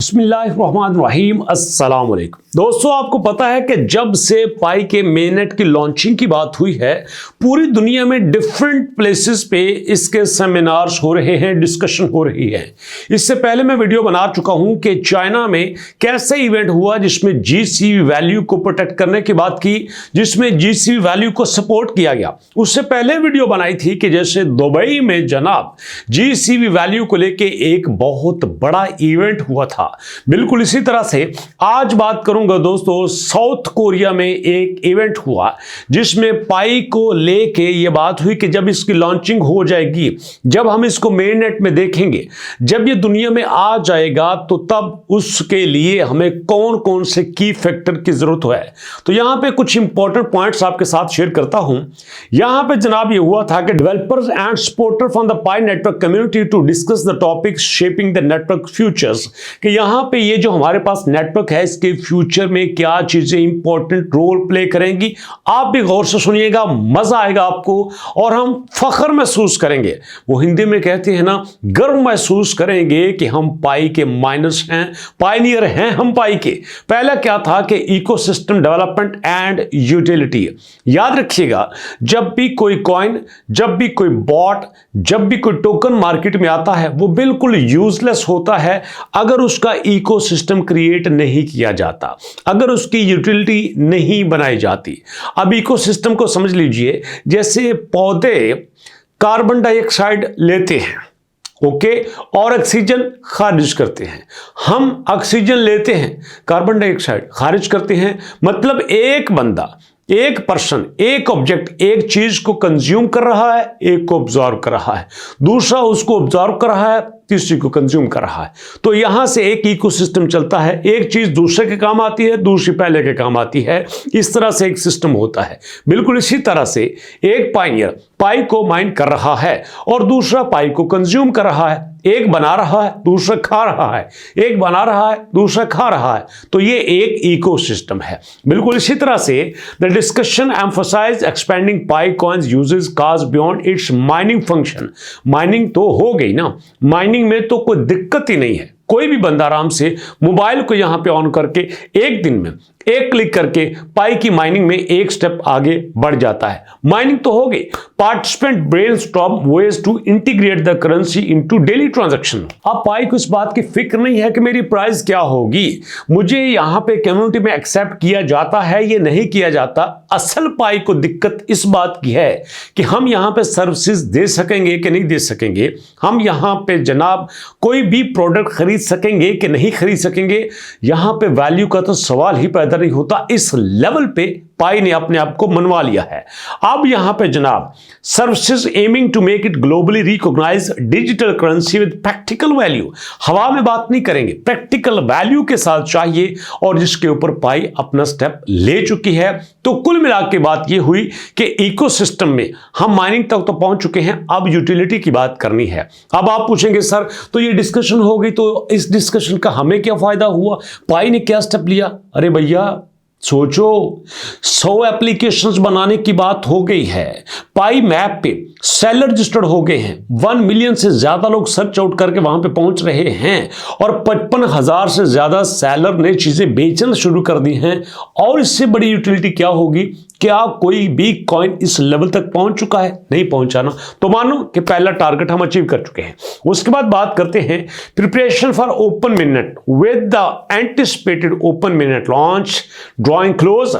बिस्मिल्लाहिर्रहमानिर्रहीम अस्सलाम वालेकुम। दोस्तों, आपको पता है कि जब से पाई के मेननेट की लॉन्चिंग की बात हुई है, पूरी दुनिया में डिफरेंट प्लेसेस पे इसके सेमिनार्स हो रहे हैं, डिस्कशन हो रही है। इससे पहले मैं वीडियो बना चुका हूं कि चाइना में कैसे इवेंट हुआ जिसमें जीसीबी वैल्यू को प्रोटेक्ट करने की बात की, जिसमें जीसीबी वैल्यू को सपोर्ट किया गया। उससे पहले वीडियो बनाई थी कि जैसे दुबई में जनाब जीसीबी वैल्यू को लेके एक बहुत बड़ा इवेंट हुआ था। बिल्कुल इसी तरह से आज बात करूंगा दोस्तों, साउथ कोरिया में एक इवेंट हुआ जिसमें पाई को लेके ये बात हुई कि जब इसकी लॉन्चिंग हो जाएगी, जब हम इसको मेननेट में देखेंगे, जब ये दुनिया में आ जाएगा, तो तब उसके लिए हमें कौन कौन से की फैक्टर की जरूरत है। तो यहां पे कुछ इंपॉर्टेंट पॉइंट्स आपके साथ शेयर करता हूं। यहां पे जनाब ये हुआ था कि developers and supporter from the Pi network community to discuss the topic shaping the network futures, कि यहां पे ये जो हमारे पास नेटवर्क है इसके फ्यूचर में क्या चीजें इंपॉर्टेंट रोल प्ले करेंगी। आप भी गौर से सुनिएगा, मजा आएगा आपको और हम फख्र महसूस करेंगे। वो हिंदी में कहते हैं ना, गर्व महसूस करेंगे कि हम पाई के माइनर्स हैं, पायनियर हैं हम पाई के। पहला क्या था कि इकोसिस्टम डेवलपमेंट एंड यूटिलिटी। याद रखिएगा, जब भी कोई कॉइन, जब भी कोई बॉट, जब भी कोई टोकन मार्केट में आता है, वो बिल्कुल यूजलेस होता है अगर उसका इकोसिस्टम क्रिएट नहीं किया जाता, अगर उसकी यूटिलिटी नहीं बनाई जाती। अब इकोसिस्टम को समझ लीजिए, जैसे पौधे कार्बन डाइऑक्साइड लेते हैं, ओके, और ऑक्सीजन खारिज करते हैं। हम ऑक्सीजन लेते हैं, कार्बन डाइऑक्साइड खारिज करते हैं। मतलब एक बंदा, एक पर्सन, एक ऑब्जेक्ट एक चीज को कंज्यूम कर रहा है, एक को ऑब्जॉर्व कर रहा है, दूसरा उसको ऑब्जॉर्व कर रहा है, तीसरी को कंज्यूम कर रहा है। तो यहां से एक इकोसिस्टम चलता है, एक चीज दूसरे के काम आती है, दूसरी पहले के काम आती है। इस तरह से एक सिस्टम होता है। बिल्कुल इसी तरह से एक पायनियर पाई को माइन कर रहा है और दूसरा पाई को कंज्यूम कर रहा है। एक बना रहा है, दूसरा खा रहा है, एक बना रहा है, दूसरा खा रहा है। तो ये एक इकोसिस्टम है। बिल्कुल इसी तरह से the discussion emphasize expanding Pi coins uses cause beyond its mining function. Mining तो हो गई ना, माइनिंग में तो कोई दिक्कत ही नहीं है। कोई भी बंदा आराम से मोबाइल को यहां पे ऑन करके एक दिन में एक क्लिक करके पाई की माइनिंग में एक स्टेप आगे बढ़ जाता है। माइनिंग तो हो गई। Participant brainstorm ways to integrate the currency into daily transaction. अब पाई को इस बात की फिक्र नहीं है कि मेरी प्राइस क्या होगी, मुझे यहां पे कम्युनिटी में एक्सेप्ट किया जाता है, ये नहीं किया जाता। असल पाई को दिक्कत इस बात की है कि हम यहां पे सर्विसेज दे सकेंगे कि नहीं दे सकेंगे, हम यहां पे जनाब कोई भी प्रोडक्ट खरीद सकेंगे कि नहीं खरीद सकेंगे। यहां पे वैल्यू का तो सवाल ही पैदा नहीं होता। इस लेवल पे पाई ने अपने आप को मनवा लिया है। अब यहां पे जनाब services aiming to make it globally recognize digital currency with practical value. हवा में बात नहीं करेंगे, प्रैक्टिकल वैल्यू के साथ चाहिए, और जिसके ऊपर पाई अपना स्टेप ले चुकी है। तो कुल मिला के बात यह हुई कि इकोसिस्टम में हम माइनिंग तक तो पहुंच चुके हैं, अब यूटिलिटी की बात करनी है। अब आप पूछेंगे सर, तो ये डिस्कशन हो गई, तो इस डिस्कशन का हमें क्या फायदा हुआ, पाई ने क्या स्टेप लिया? अरे भैया सोचो, 100 एप्लीकेशंस बनाने की बात हो गई है। पाई मैप पे सेलर रजिस्टर्ड हो गए हैं, 1 मिलियन से ज्यादा लोग सर्च आउट करके वहां पे पहुंच रहे हैं, और 55,000 से ज्यादा सेलर ने चीजें बेचना शुरू कर दी हैं। और इससे बड़ी यूटिलिटी क्या होगी? क्या कोई भी कॉइन इस लेवल तक पहुंच चुका है? नहीं पहुंचा ना। तो मानो कि पहला टारगेट हम अचीव कर चुके हैं। उसके बाद बात करते हैं preparation for open minnet with the anticipated open minnet launch drawing close,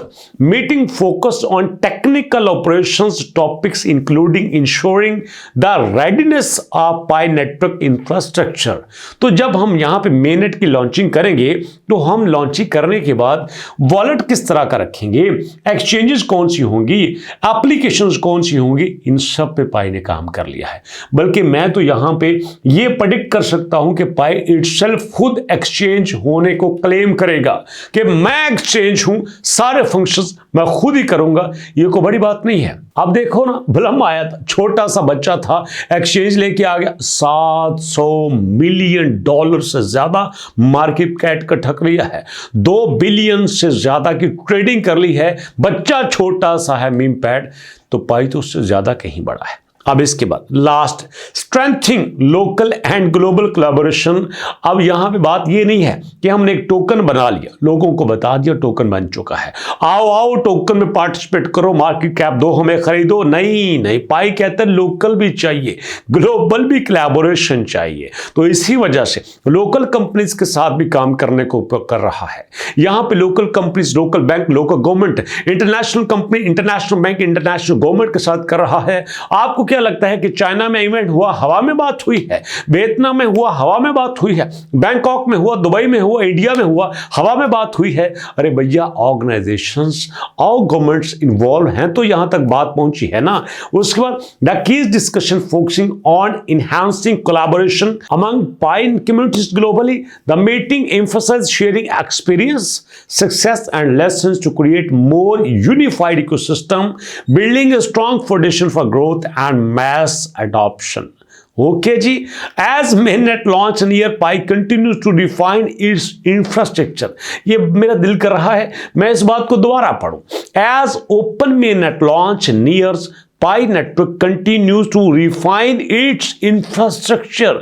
meeting focused on technical operations topics including ensuring the readiness of Pi network infrastructure। तो जब हम यहां पे मेननेट की लॉन्चिंग करेंगे, तो हम लॉन्चिंग करने के बाद वॉलेट किस तरह का रखेंगे, एक्सचेंजेस कौन सी होंगी, एप्लीकेशंस कौन सी होंगी, इन सब पे पाई ने काम कर लिया है। बल्कि मैं तो यहां पे ये प्रेडिक्ट कर सकता हूं कि पाई इटसेल्फ खुद एक्सचेंज होने को क्लेम करेगा कि मैं एक्सचेंज हूं, सारे फंक्शंस मैं खुद ही करूंगा। ये कोई बड़ी बात नहीं है। अब देखो ना, ब्लम आया था, छोटा सा बच्चा था, एक्सचेंज लेके आ गया, $700 मिलियन से ज्यादा मार्केट कैप का ठक लिया है, 2 बिलियन से ज्यादा की ट्रेडिंग कर ली है। बच्चा छोटा सा है, मीम पैड, तो पाई तो उससे ज्यादा कहीं बड़ा है। अब इसके बाद last, strengthening local and global collaboration. अब यहां पे बात ये नहीं है कि हमने एक टोकन बना लिया, लोगों को बता दिया टोकन बन चुका है, आओ आओ टोकन में पार्टिसिपेट करो, मार्केट कैप दो, हमें खरीदो। नहीं नहीं, पाई कहते हैं लोकल भी चाहिए, ग्लोबल भी कोलैबोरेशन चाहिए। तो इसी वजह से लोकल कंपनीज के साथ भी काम करने को कर रहा है। यहां पे local companies, local bank, local government, international company, international bank, international government के साथ कर रहा है। आपको क्या लगता है कि चाइना में इवेंट हुआ, हवा में बात हुई है, वियतनाम में हुआ, हवा में बात हुई है, बैंकॉक में हुआ, दुबई में हुआ, इंडिया में हुआ, हवा में बात हुई है? अरे भैया, ऑर्गेनाइजेशंस और गवर्नमेंट्स इन्वॉल्व हैं तो यहां तक बात पहुंची है ना। उसके बाद the keys discussion focusing on enhancing collaboration among Pi communities globally. The meeting emphasized sharing experience, success, and lessons to create more unified ecosystem, building a strong foundation for growth and mass adoption. Okay जी, as mainnet launch near Pi continues to refine its infrastructure. ये मेरा दिल कर रहा है मैं इस बात को दोबारा पढ़ूं। As open mainnet launch nears Pi network continues to refine its infrastructure,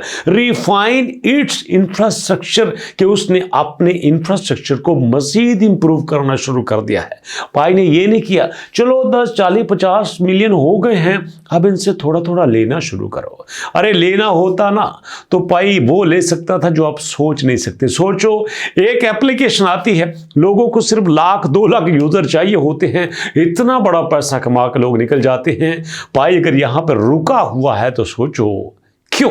कि उसने अपने इंफ्रास्ट्रक्चर को मजीद इंप्रूव करना शुरू कर दिया है। पाई ने ये नहीं किया चलो 10, 40, 50 मिलियन हो गए हैं, अब इनसे थोड़ा थोड़ा लेना शुरू करो। अरे लेना होता ना तो पाई वो ले सकता था जो आप सोच नहीं सकते। सोचो, एक एप्लीकेशन आती है, लोगों को सिर्फ 1 लाख 2 लाख यूजर चाहिए होते हैं, इतना बड़ा पैसा कमा के लोग निकल जाते हैं। पाई अगर यहां पर रुका हुआ है तो सोचो क्यों?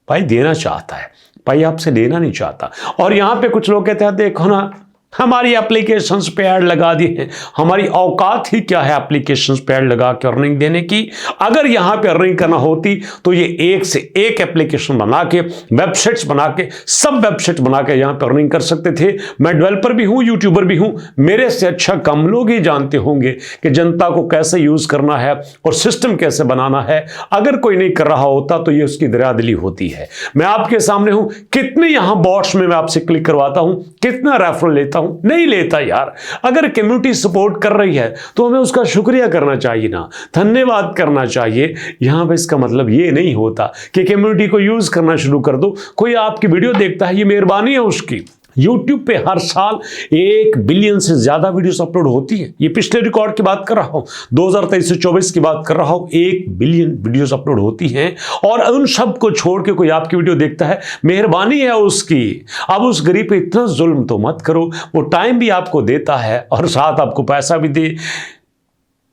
पाई देना चाहता है, पाई आपसे लेना नहीं चाहता। और यहां पे कुछ लोग कहते हैं देखो ना, हमारी एप्लीकेशंस पे ऐड लगा दिए हैं, हमारी औकात ही क्या है एप्लीकेशंस पे ऐड लगा के अर्निंग देने की। अगर यहां पे अर्निंग करना होती तो ये एक से एक एप्लीकेशन बना के, वेबसाइट्स बना के, सब वेबसाइट बना के यहां पे अर्निंग कर सकते थे। मैं डेवलपर भी हूं, यूट्यूबर भी हूं, मेरे से अच्छा कम लोग ही जानते होंगे कि जनता को कैसे यूज करना है और सिस्टम कैसे बनाना है। अगर कोई नहीं कर रहा होता तो ये उसकी दरियादिली होती है। मैं आपके सामने हूं, कितने यहां बॉट्स में मैं आपसे क्लिक करवाता हूं, कितना रेफरल लेता हूं, नहीं लेता यार। अगर कम्युनिटी सपोर्ट कर रही है तो हमें उसका शुक्रिया करना चाहिए ना, धन्यवाद करना चाहिए। यहां पे इसका मतलब ये नहीं होता कि कम्युनिटी को यूज करना शुरू कर दो। कोई आपकी वीडियो देखता है, ये मेहरबानी है उसकी। YouTube पे हर साल 1 बिलियन से ज्यादा वीडियोस अपलोड होती है। ये पिछले रिकॉर्ड की बात कर रहा हूं, 2023 से 24 की बात कर रहा हूं। 1 बिलियन वीडियोस अपलोड होती हैं और उन सब को छोड़ के कोई आपकी वीडियो देखता है, मेहरबानी है उसकी। अब उस गरीब पे इतना जुल्म तो मत करो, वो टाइम भी आपको देता है और साथ आपको पैसा भी दे।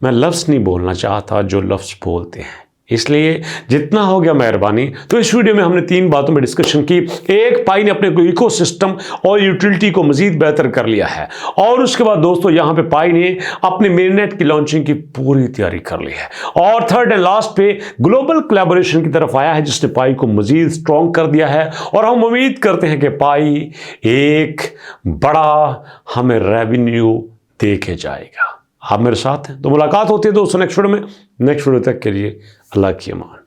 मैं लफ्ज नहीं बोलना चाहता जो लफ्ज बोलते हैं, इसलिए जितना हो गया मेहरबानी। तो इस वीडियो में हमने 3 बातों में डिस्कशन की। एक, पाई ने अपने इकोसिस्टम और यूटिलिटी को मजीद बेहतर कर लिया है, और उसके बाद दोस्तों यहां पे पाई ने अपने मेननेट की लॉन्चिंग की पूरी तैयारी कर ली है। और थर्ड एंड लास्ट पे ग्लोबल कोलैबोरेशन की तरफ आया है जिसने पाई को मजीद स्ट्रॉन्ग कर दिया है। और हम उम्मीद करते हैं कि पाई एक बड़ा हमें रेवेन्यू दे के जाएगा। आप मेरे साथ हैं तो मुलाकात होती है दोस्तों नेक्स्ट वीडियो में। नेक्स्ट वीडियो तक के लिए अल्लाह की अमान।